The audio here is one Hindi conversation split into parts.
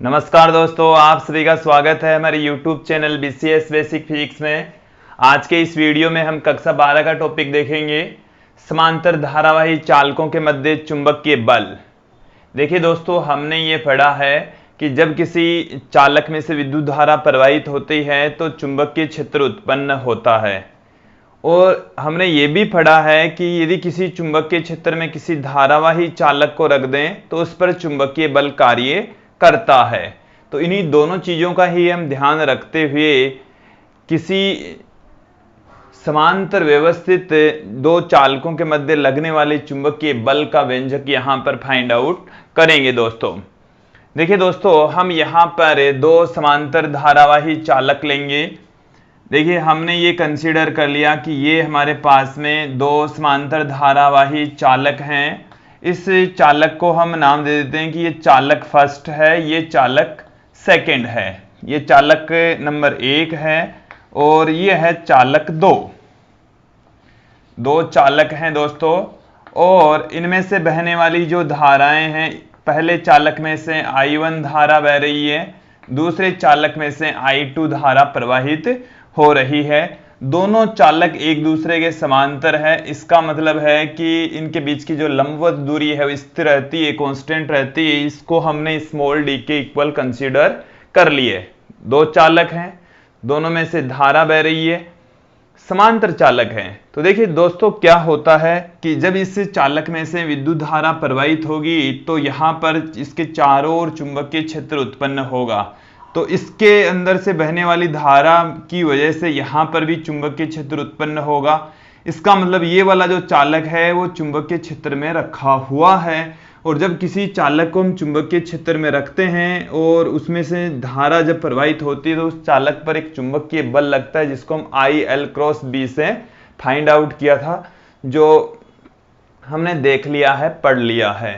नमस्कार दोस्तों, आप सभी का स्वागत है हमारे YouTube channel BCS basic physics में। आज के इस वीडियो में हम कक्षा 12 का टॉपिक देखेंगे, समांतर धारावाही चालकों के मध्य चुंबकीय बल। देखिए दोस्तों, हमने ये पढ़ा है कि जब किसी चालक में से विद्युत धारा प्रवाहित होती है तो चुंबकीय क्षेत्र उत्पन्न होता है। और हमने ये भी पढ़ा है कि यदि किसी चुंबकीय क्षेत्र में किसी धारावाही चालक को रख दें तो उस पर चुंबकीय बल कार्य करता है। तो इन्हीं दोनों चीजों का ही हम ध्यान रखते हुए किसी समांतर व्यवस्थित दो चालकों के मध्य लगने वाले चुंबकीय बल का व्यंजक यहां पर फाइंड आउट करेंगे दोस्तों। देखिए दोस्तों, हम यहां पर दो समांतर धारावाही चालक लेंगे। देखिए, हमने ये कंसीडर कर लिया कि ये हमारे पास में दो समांतर धारावाही चालक हैं। इस चालक को हम नाम दे देते हैं कि ये चालक फर्स्ट है, ये चालक सेकंड है, ये चालक नंबर 1 है और ये है चालक 2। दो चालक हैं दोस्तों, और इनमें से बहने वाली जो धाराएं हैं, पहले चालक में से I1 धारा बह रही है, दूसरे चालक में से I2 धारा प्रवाहित हो रही है। दोनों चालक एक दूसरे के समांतर है। इसका मतलब है कि इनके बीच की जो लंबवत दूरी है वो स्थिर रहती है, कांस्टेंट रहती है। इसको हमने स्मॉल d के इक्वल कंसीडर कर लिए। दो चालक हैं, दोनों में से धारा बह रही है, समांतर चालक हैं। तो देखिए दोस्तों, क्या होता है कि जब इस चालक में से विद्युत धारा प्रवाहित होगी तो यहां पर इसके चारों ओर चुंबकीय क्षेत्र उत्पन्न होगा। तो इसके अंदर से बहने वाली धारा की वजह से यहां पर भी चुंबकीय क्षेत्र उत्पन्न होगा। इसका मतलब ये वाला जो चालक है वो चुंबकीय क्षेत्र में रखा हुआ है। और जब किसी चालक को हम चुंबकीय क्षेत्र में रखते हैं और उसमें से धारा जब प्रवाहित होती है तो उस चालक पर एक चुंबकीय बल लगता है, जिसको हम IL क्रॉस B से फाइंड आउट किया था, जो हमने देख लिया है, पढ़ लिया है।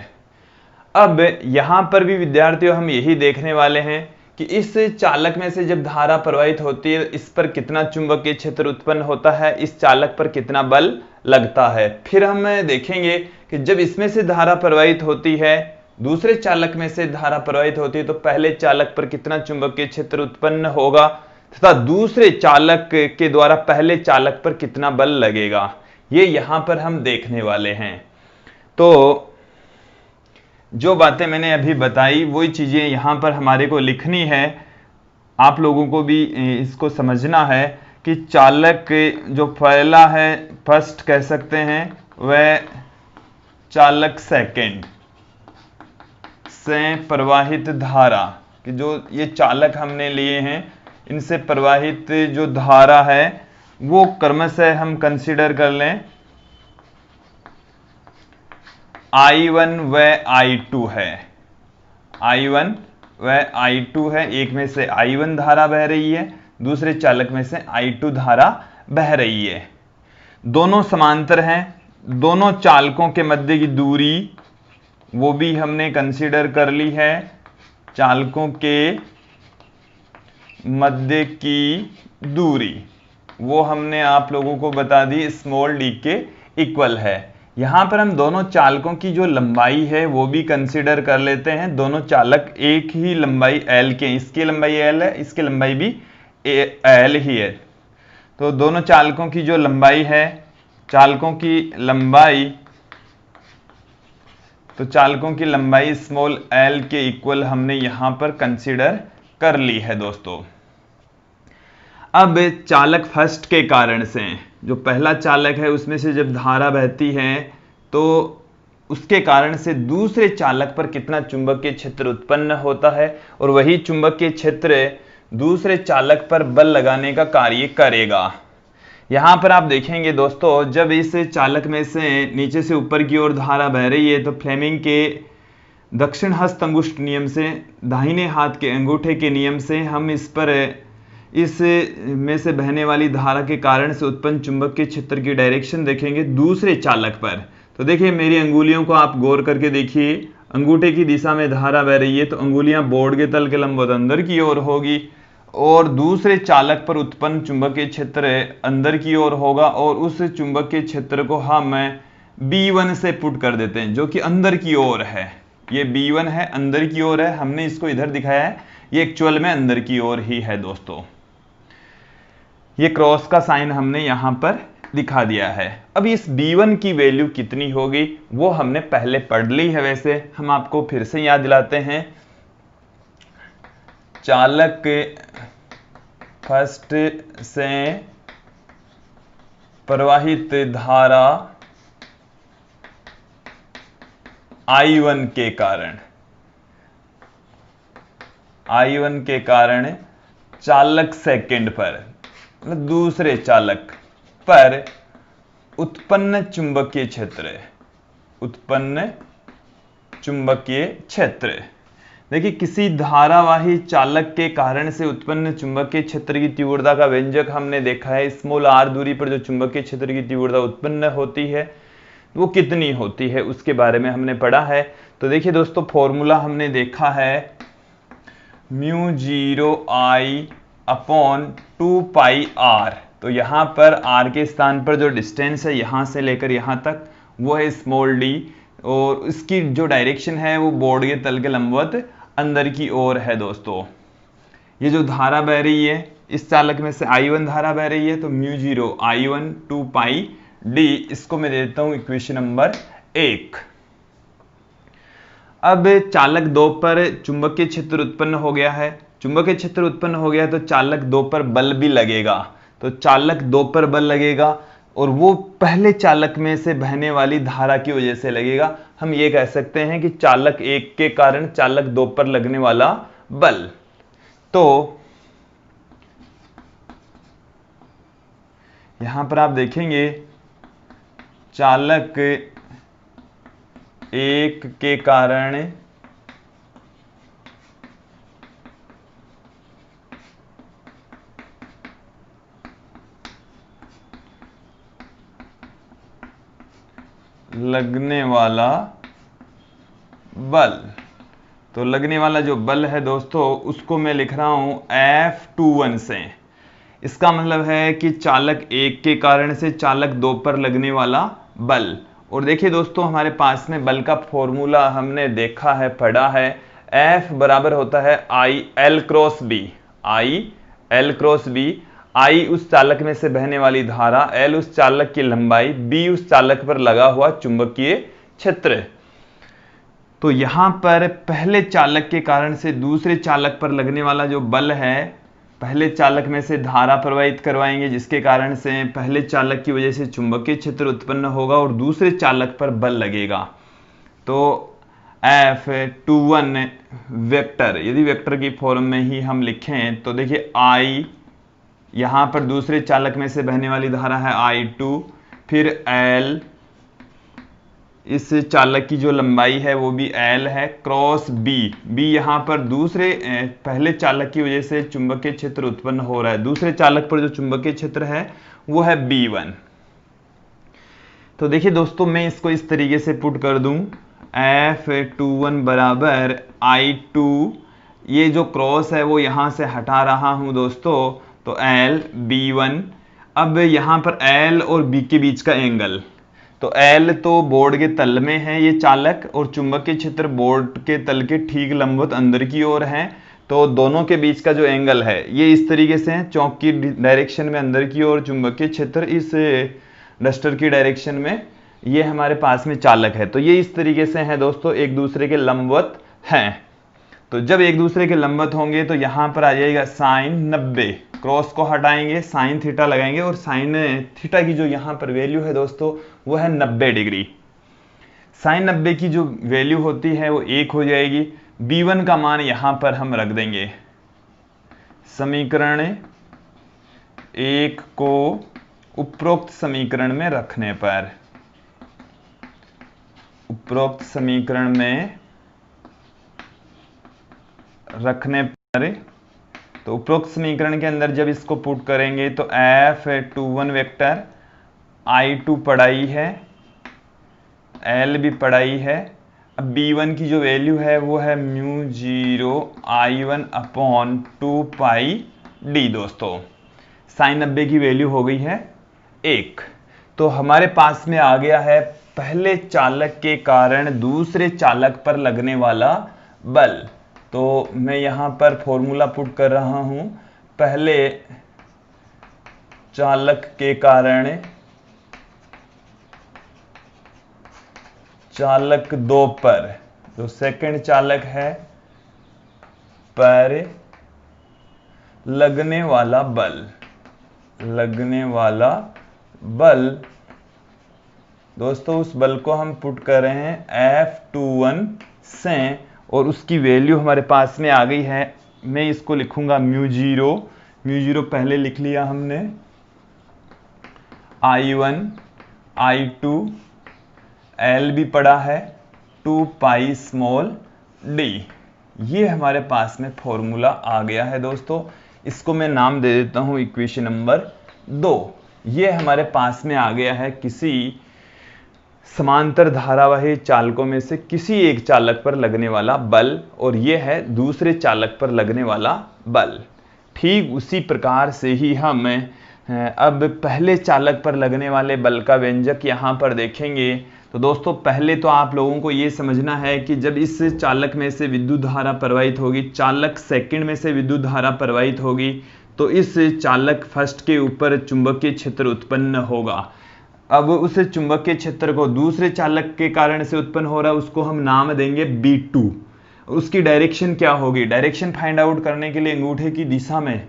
अब यहां पर भी विद्यार्थियों हम यही देखने वाले हैं कि इस चालक में से जब धारा प्रवाहित होती है इस पर कितना चुंबकीय क्षेत्र उत्पन्न होता है, इस चालक पर कितना बल लगता है। फिर हम देखेंगे कि जब इसमें से धारा प्रवाहित होती है, दूसरे चालक में से धारा प्रवाहित होती है, तो पहले चालक पर कितना चुंबकीय क्षेत्र उत्पन्न होगा तथा दूसरे चालक के द्वारा पहले चालक पर कितना बल लगेगा, ये यहां पर हम देखने वाले हैं। तो जो बातें मैंने अभी बताई वही चीजें यहां पर हमारे को लिखनी है। आप लोगों को भी इसको समझना है कि चालक जो पहला है, फर्स्ट कह सकते हैं, वह चालक सेकंड से प्रवाहित धारा कि जो ये चालक हमने लिए हैं इनसे प्रवाहित जो धारा है वो क्रमशः हम कंसीडर कर लें I1 व I2 है। I1 व I2 है। एक में से I1 धारा बह रही है, दूसरे चालक में से I2 धारा बह रही है। दोनों समांतर हैं। दोनों चालकों के मध्य की दूरी वो भी हमने कंसीडर कर ली है। चालकों के मध्य की दूरी वो हमने आप लोगों को बता दी, स्मॉल d के इक्वल है। यहां पर हम दोनों चालकों की जो लंबाई है वो भी कंसीडर कर लेते हैं। दोनों चालक एक ही लंबाई L के हैं, इसकी लंबाई L है, इसकी लंबाई भी L ही है। तो दोनों चालकों की जो लंबाई है, चालकों की लंबाई स्मॉल l के इक्वल हमने यहां पर कंसीडर कर ली है दोस्तों। अब चालक फर्स्ट के कारण से, जो पहला चालक है उसमें से जब धारा बहती है तो उसके कारण से दूसरे चालक पर कितना चुंबकीय क्षेत्र उत्पन्न होता है, और वही चुंबकीय क्षेत्र दूसरे चालक पर बल लगाने का कार्य करेगा। यहां पर आप देखेंगे दोस्तों, जब इस चालक में से नीचे से ऊपर की ओर धारा बह रही है तो फ्लेमिंग के दक्षिण हस्त अंगुष्ठ नियम से, दाहिने हाथ के अंगूठे के नियम से हम इस में से बहने वाली धारा के कारण से उत्पन्न चुंबकीय क्षेत्र की डायरेक्शन देखेंगे दूसरे चालक पर। तो देखिए, मेरी अंगुलियों को आप गौर करके देखिए, अंगूठे की दिशा में धारा बह रही है तो अंगुलियां बोर्ड के तल के लंबवत अंदर की ओर होगी, और दूसरे चालक पर उत्पन्न चुंबकीय क्षेत्र अंदर की ओर होगा, और उस चुंबकीय क्षेत्र को हम B1 से पुट कर देते हैं जो कि अंदर की ओर है। ये B1 है, अंदर की ओर है, हमने इसको इधर दिखाया है, ये एक्चुअल में अंदर की ओर ही है दोस्तों। ये क्रॉस का साइन हमने यहां पर दिखा दिया है। अब इस B1 की वैल्यू कितनी होगी वो हमने पहले पढ़ ली है, वैसे हम आपको फिर से याद दिलाते हैं। चालक फर्स्ट से प्रवाहित धारा I1 के कारण चालक सेकंड पर, मतलब दूसरे चालक पर उत्पन्न चुंबकीय क्षेत्र। देखिए, किसी धारावाही चालक के कारण से उत्पन्न चुंबकीय क्षेत्र की तीव्रता का व्यंजक हमने देखा है। स्मॉल r दूरी पर जो चुंबकीय क्षेत्र की तीव्रता उत्पन्न होती है वो कितनी होती है उसके बारे में हमने पढ़ा है। तो देखिए दोस्तों, फॉर्मूला हमने देखा है μ0I/2πr। तो यहां पर r के स्थान पर जो डिस्टेंस है यहां से लेकर यहां तक वो है स्मॉल d, और इसकी जो डायरेक्शन है वो बोर्ड के तल के लंबवत अंदर की ओर है दोस्तों। ये जो धारा बह रही है इस चालक में से I1 धारा बह रही है, तो μ0I1/2πd, इसको मैं देता हूं इक्वेशन नंबर 1। अब चालक 2 पर चुंबकीय क्षेत्र उत्पन्न हो गया है, चुंबकीय क्षेत्र उत्पन्न हो गया तो चालक 2 पर बल भी लगेगा। तो चालक 2 पर बल लगेगा और वो पहले चालक में से बहने वाली धारा की वजह से लगेगा। हम ये कह सकते हैं कि चालक 1 के कारण चालक 2 पर लगने वाला बल। तो यहां पर आप देखेंगे चालक 1 के कारण लगने वाला बल, तो लगने वाला जो बल है दोस्तों उसको मैं लिख रहा हूं F21 से। इसका मतलब है कि चालक 1 के कारण से चालक 2 पर लगने वाला बल। और देखिए दोस्तों, हमारे पास में बल का फॉर्मूला हमने देखा है, पढ़ा है। F बराबर होता है I/L×B। I/L×B। I उस चालक में से बहने वाली धारा, L उस चालक की लंबाई, B उस चालक पर लगा हुआ चुंबकीय क्षेत्र। तो यहां पर पहले चालक के कारण से दूसरे चालक पर लगने वाला जो बल है, पहले चालक में से धारा प्रवाहित करवाएंगे जिसके कारण से पहले चालक की वजह से चुंबकीय क्षेत्र उत्पन्न होगा और दूसरे चालक पर बल लगेगा। तो F21 वेक्टर, यदि वेक्टर की फॉर्म में ही हम लिखें तो देखिए I, यहां पर दूसरे चालक में से बहने वाली धारा है I2, फिर L, इस चालक की जो लंबाई है वो भी L है, क्रॉस B। B यहां पर दूसरे पहले चालक की वजह से चुंबकीय क्षेत्र उत्पन्न हो रहा है, दूसरे चालक पर जो चुंबकीय क्षेत्र है वो है B1। तो देखिए दोस्तों, मैं इसको इस तरीके से पुट कर दूं, F21 बराबर I2, ये जो क्रॉस है वो यहां से हटा रहा हूं दोस्तों, तो L B1। अब यहां पर L और B के बीच का एंगल, तो L तो बोर्ड के तल में है ये चालक, और चुंबकीय क्षेत्र बोर्ड के तल के ठीक लंबवत अंदर की ओर है। तो दोनों के बीच का जो एंगल है ये इस तरीके से है, चौक की डायरेक्शन में अंदर की ओर चुंबकीय क्षेत्र, इस डस्टर की डायरेक्शन में ये हमारे पास में चालक है। तो ये इस तरीके से है दोस्तों, एक दूसरे के लंबवत हैं। तो जब एक दूसरे के लंबवत होंगे तो यहां पर आ जाएगा साइन 90, क्रॉस को हटाएंगे, साइन थीटा लगाएंगे, और साइन थीटा की जो यहां पर वैल्यू है दोस्तों वो है 90 डिग्री। साइन 90 की जो वैल्यू होती है वो 1 हो जाएगी। B1 का मान यहां पर हम रख देंगे। समीकरण 1 को उपरोक्त समीकरण में रखने पर, उपरोक्त समीकरण में रखने पर, तो उपरोक्त समीकरण के अंदर जब इसको पुट करेंगे तो F21 वेक्टर, I2 पढ़ाई है, L भी पढ़ाई है। अब B1 की जो वैल्यू है वो है μ0I1/2πd दोस्तों। साइन 90 की वैल्यू हो गई है 1। तो हमारे पास में आ गया है पहले चालक के कारण दूसरे चालक पर लगने वाला बल। तो मैं यहां पर फॉर्मूला पुट कर रहा हूं, पहले चालक के कारण चालक 2 पर, जो सेकंड चालक है, पर लगने वाला बल दोस्तों, उस बल को हम पुट कर रहे हैं F21 से, और उसकी वैल्यू हमारे पास में आ गई है। मैं इसको लिखूंगा म्यू जीरो पहले लिख लिया हमने, I1 I2 L भी पड़ा है, 2 पाई स्मॉल d। ये हमारे पास में फॉर्मूला आ गया है दोस्तों। इसको मैं नाम दे देता हूं इक्वेशन नंबर 2। ये हमारे पास में आ गया है किसी समांतर धारावाही चालकों में से किसी एक चालक पर लगने वाला बल, और यह है दूसरे चालक पर लगने वाला बल। ठीक उसी प्रकार से ही हम अब पहले चालक पर लगने वाले बल का व्यंजक यहां पर देखेंगे। तो दोस्तों, पहले तो आप लोगों को यह समझना है कि जब इस चालक में से विद्युत धारा प्रवाहित होगी, चालक सेकंड में से विद्युत धारा प्रवाहित होगी, तो इस चालक फर्स्ट के ऊपर चुंबकीय क्षेत्र उत्पन्न होगा। अब उस चुंबकीय क्षेत्र को दूसरे चालक के कारण से उत्पन्न हो रहा है, उसको हम नाम देंगे B2। उसकी डायरेक्शन क्या होगी? डायरेक्शन फाइंड आउट करने के लिए अंगूठे की दिशा में,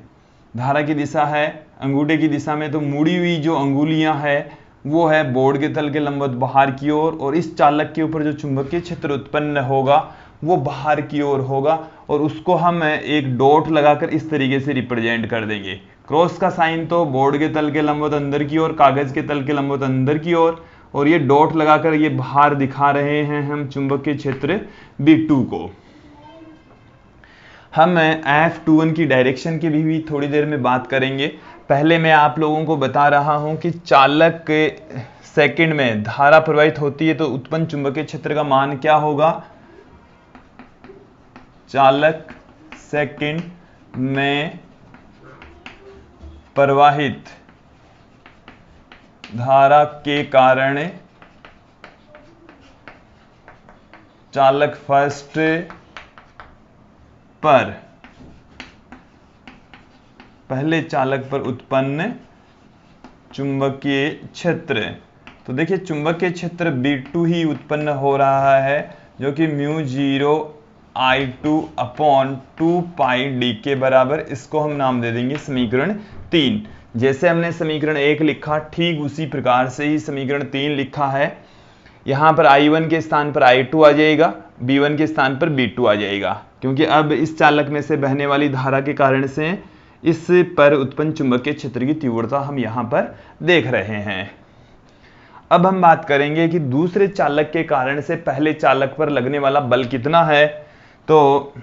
धारा की दिशा है अंगूठे की दिशा में, तो मुड़ी हुई जो अंगुलियां है वो है बोर्ड के तल के लंबवत बाहर की ओर, और इस चालक के ऊपर जो चुंबकीय क्षेत्र उत्पन्न होगा वो बाहर की ओर होगा, और उसको हम एक डॉट लगाकर इस तरीके से रिप्रेजेंट कर देंगे। क्रॉस का साइन तो बोर्ड के तल के लंबवत अंदर की ओर, कागज के तल के लंबवत अंदर की ओर, और ये डॉट लगाकर ये बाहर दिखा रहे हैं हम चुंबकीय क्षेत्र B2 को। हम F21 की डायरेक्शन की भी थोड़ी देर में बात करेंगे। पहले मैं आप लोगों को बता रहा हूं कि चालक के सेकंड में धारा प्रवाहित होती है तो उत्पन्न चुंबकीय क्षेत्र का मान क्या होगा? चालक सेकंड में प्रवाहित धारा के कारण चालक फर्स्ट पर, पहले चालक पर उत्पन्न चुंबकीय क्षेत्र। तो देखिए, चुंबकीय क्षेत्र B2 ही उत्पन्न हो रहा है, जो कि म्यू जीरो I2 अपॉन 2 पाई d के बराबर। इसको हम नाम दे देंगे समीकरण 3। जैसे हमने समीकरण 1 लिखा, ठीक उसी प्रकार से ही समीकरण 3 लिखा है। यहां पर I1 के स्थान पर I2 आ जाएगा, B1 के स्थान पर B2 आ जाएगा, क्योंकि अब इस चालक में से बहने वाली धारा के कारण से इस पर उत्पन्न चुंबकीय क्षेत्र की तीव्रता हम यहां पर देख रहे हैं। अब हम बात करेंगे कि दूसरे चालक के कारण से पहले चालक पर लगने वाला बल कितना है। तो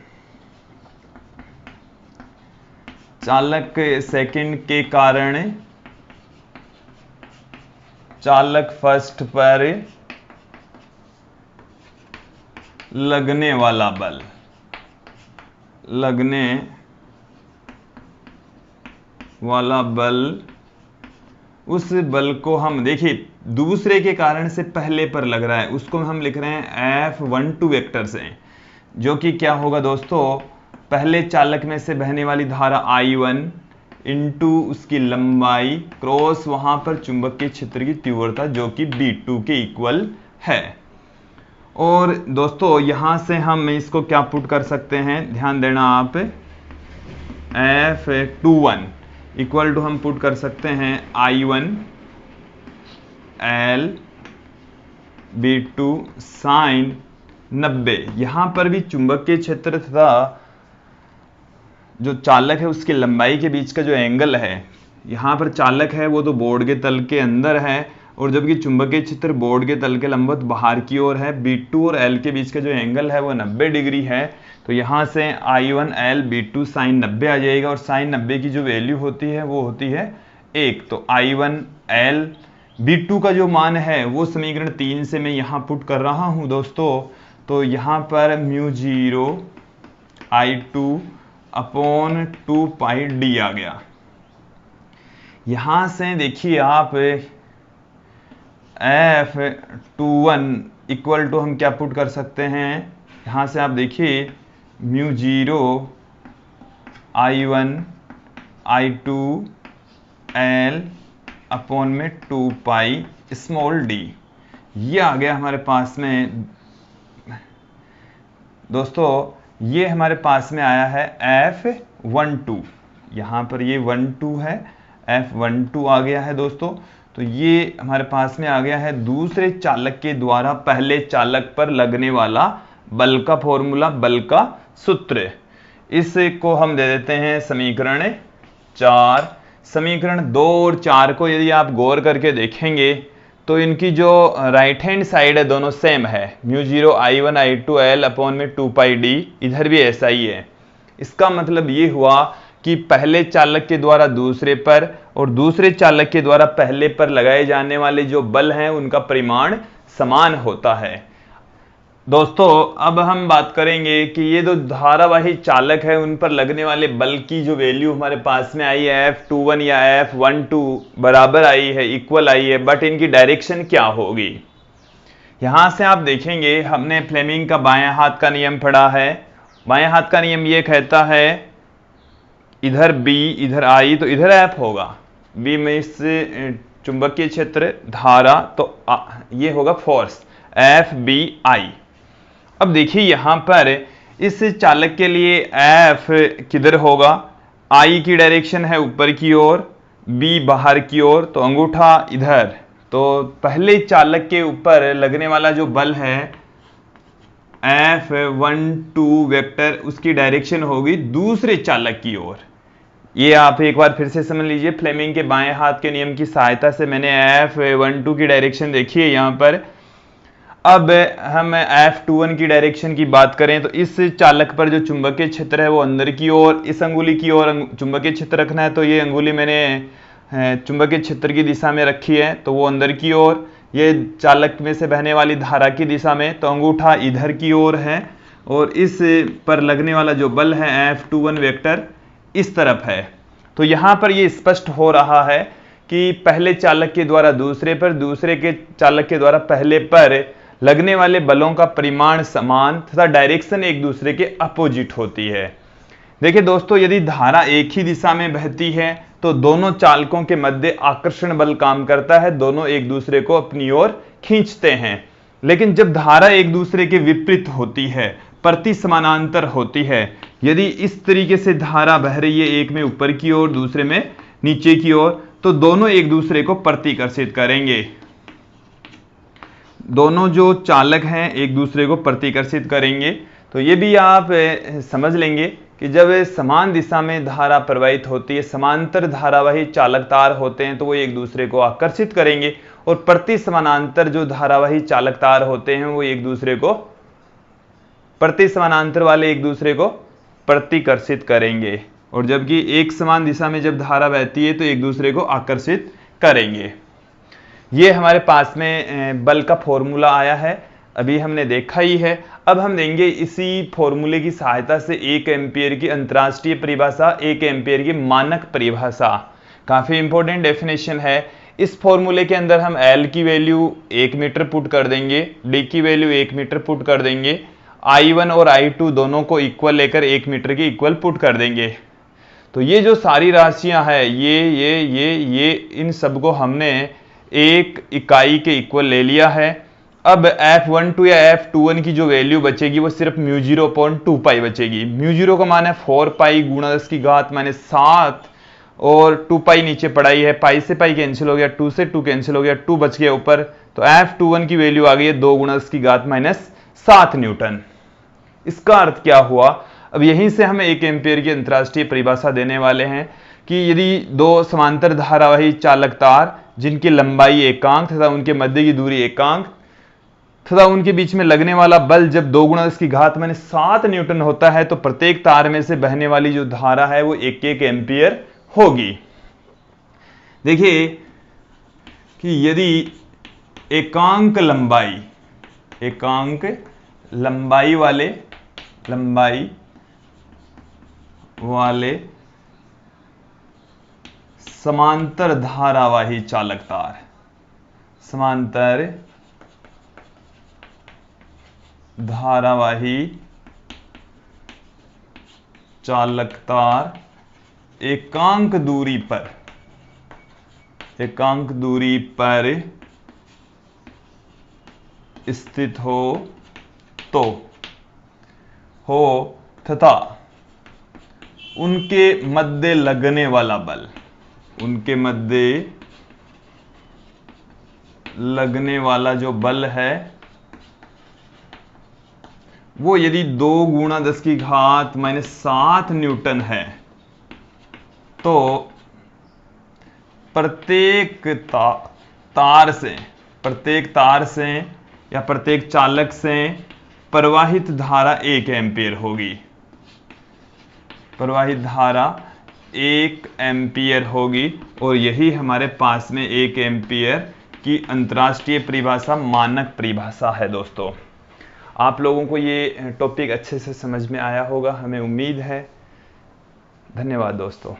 चालक सेकंड के कारण चालक फर्स्ट पर लगने वाला बल, उस बल को हम देखिए दूसरे के कारण से पहले पर लग रहा है, उसको हम लिख रहे हैं F12 वेक्टर से, जो कि क्या होगा दोस्तों? पहले चालक में से बहने वाली धारा I1 इंटू उसकी लंबाई क्रॉस वहां पर चुंबकीय क्षेत्र की तीव्रता, जो कि B2 के इक्वल है। और दोस्तों, यहां से हम इसको क्या पुट कर सकते हैं, ध्यान देना आप, F21 इक्वल टू हम पुट कर सकते हैं I1 L B2 साइन 90। यहां पर भी चुंबकीय क्षेत्र तथा जो चालक है उसकी लंबाई के बीच का जो एंगल है, यहां पर चालक है वो तो बोर्ड के तल के अंदर है, और जबकि चुंबकीय क्षेत्र बोर्ड के तल के लंबवत बाहर की ओर है। B2 और L के बीच का जो एंगल है वो 90 डिग्री है। तो यहां से I1 L B2 साइन 90 आ जाएगा, और साइन 90 की जो वैल्यू होती है वो होती है 1। तो I1 L B2 का जो मान है वो समीकरण 3 से मैं यहां पुट कर रहा हूं दोस्तों। तो यहां पर म्यू जीरो I2 अपॉन 2 पाई d आ गया। यहां से देखिए आप, F21 इक्वल टू हम क्या पुट कर सकते हैं, यहां से आप देखिए mu zero I1 I2 L upon में 2 पाई स्मॉल डी। ये आ गया हमारे पास में दोस्तों, ये हमारे पास में आया है F12, यहां पर ये 12 है, F12 आ गया है दोस्तों। तो ये हमारे पास में आ गया है दूसरे चालक के द्वारा पहले चालक पर लगने वाला बल का फॉर्मूला, बल का सूत्र। इसको हम दे देते हैं समीकरण 4। समीकरण 2 और 4 को यदि आप गौर करके देखेंगे तो इनकी जो राइट हैंड साइड है दोनों सेम है, mu zero I1 I2 L upon में 2 पाई डी, इधर भी ऐसा ही है। इसका मतलब ये हुआ कि पहले चालक के द्वारा दूसरे पर और दूसरे चालक के द्वारा पहले पर लगाए जाने वाले जो बल हैं उनका परिमाण समान होता है। दोस्तों अब हम बात करेंगे कि ये जो धारावाही चालक है उन पर लगने वाले बल की जो वैल्यू हमारे पास में आई है F21 या F12 बराबर आई है, इक्वल आई है, बट इनकी डायरेक्शन क्या होगी। यहां से आप देखेंगे हमने फ्लेमिंग का बाएं हाथ का नियम पढ़ा है। बाएं हाथ का नियम ये कहता है इधर B इधर I तो इधर F होगा, B में इस चुंबकीय क्षेत्र धारा तो ये होगा फोर्स FBI। अब देखिए यहां पर इस चालक के लिए F किधर होगा, I की डायरेक्शन है ऊपर की ओर, B बाहर की ओर, तो अंगूठा इधर। तो पहले चालक के ऊपर लगने वाला जो बल है F12 वेक्टर, उसकी डायरेक्शन होगी दूसरे चालक की ओर। ये आप एक बार फिर से समझ लीजिए, फ्लेमिंग के बाएं हाथ के नियम की सहायता से मैंने F12 की डायरेक्शन देखी है यहां पर। अब हम F21 की डायरेक्शन की बात करें तो इस चालक पर जो चुंबकीय क्षेत्र है वो अंदर की ओर, इस अंगुली की ओर चुंबकीय क्षेत्र रखना है, तो ये अंगुली मैंने चुंबकीय क्षेत्र की दिशा में रखी है तो वो अंदर की ओर, ये चालक में से बहने वाली धारा की दिशा में, तो अंगूठा इधर की ओर है, और इस पर लगने वाला जो बल है F21 वेक्टर इस तरफ है। तो यहां पर ये स्पष्ट हो रहा है कि पहले चालक के द्वारा दूसरे पर, दूसरे के चालक के द्वारा पहले पर लगने वाले बलों का परिमाण समान तथा डायरेक्शन एक दूसरे के अपोजिट होती है। देखिए दोस्तों, यदि धारा एक ही दिशा में बहती है तो दोनों चालकों के मध्य आकर्षण बल काम करता है, दोनों एक दूसरे को अपनी ओर खींचते हैं। लेकिन जब धारा एक दूसरे के विपरीत होती है, प्रति समानांतर होती है, यदि इस तरीके से धारा बह रही है, एक में ऊपर की ओर दूसरे में नीचे की ओर, तो दोनों एक दूसरे को प्रतिकर्षित करेंगे। दोनों जो चालक हैं एक दूसरे को प्रतिकर्षित करेंगे। तो ये भी आप समझ लेंगे कि जब समान दिशा में धारा प्रवाहित होती है, समांतर धारावाही चालक तार होते हैं तो वो एक दूसरे को आकर्षित करेंगे, और प्रति समानांतर जो धारावाही चालक तार होते हैं वो एक दूसरे को, प्रति समानांतर वाले एक दूसरे को प्रतिकर्षित करेंगे, और जबकि एक समान दिशा में जब धारा बहती है तो एक दूसरे को आकर्षित करेंगे। ये हमारे पास में बल का फॉर्मूला आया है, अभी हमने देखा ही है। अब हम देंगे इसी फॉर्मूले की सहायता से 1 एम्पियर की अंतरराष्ट्रीय परिभाषा, 1 एम्पियर की मानक परिभाषा। काफी इंपॉर्टेंट डेफिनेशन है। इस फॉर्मूले के अंदर हम L की वैल्यू 1 मीटर पुट कर देंगे, D की वैल्यू 1 मीटर पुट कर देंगे, I1 और I2 दोनों को इक्वल लेकर 1 मीटर की इक्वल पुट कर देंगे। तो ये जो सारी राशियां हैं, ये इन सबको हमने एक इकाई के इक्वल ले लिया है। अब F12 या F21 की जो वैल्यू बचेगी वो सिर्फ म्यू जीरो अपॉन 2 पाई बचेगी। म्यू जीरो का मान है 4 पाई गुणा 10 की घात -7, और 2 पाई नीचे पढ़ाई है, पाई से पाई कैंसिल हो गया, 2 से 2 कैंसिल हो गया, 2 बच गया ऊपर। तो F21 की वैल्यू आ गई है 2 गुणा 10 की घात -7 न्यूटन। इसका अर्थ क्या हुआ, अब यहीं से हम 1 एम्पियर की अंतरराष्ट्रीय परिभाषा देने वाले हैं कि यदि दो समांतर धारावाही चालक तार जिनकी लंबाई एकांक तथा उनके मध्य की दूरी एकांक तथा उनके बीच में लगने वाला बल जब 2 गुणा 10 की घात -7 न्यूटन होता है तो प्रत्येक तार में से बहने वाली जो धारा है वो 1-1 एम्पियर होगी। देखिए कि यदि एकांक लंबाई वाले समांतर धारावाही चालक तार, समांतर धारावाही चालकतार एकांक दूरी पर स्थित हो तथा उनके मध्य लगने वाला बल, उनके मध्य लगने वाला जो बल है वो यदि 2 × 10⁻⁷ न्यूटन है तो प्रत्येक तार से या प्रत्येक चालक से प्रवाहित धारा 1 एम्पीयर होगी। प्रवाहित धारा 1 एम्पीयर होगी और यही हमारे पास में 1 एम्पीयर की अंतरराष्ट्रीय परिभाषा, मानक परिभाषा है। दोस्तों, आप लोगों को ये टॉपिक अच्छे से समझ में आया होगा, हमें उम्मीद है। धन्यवाद दोस्तों।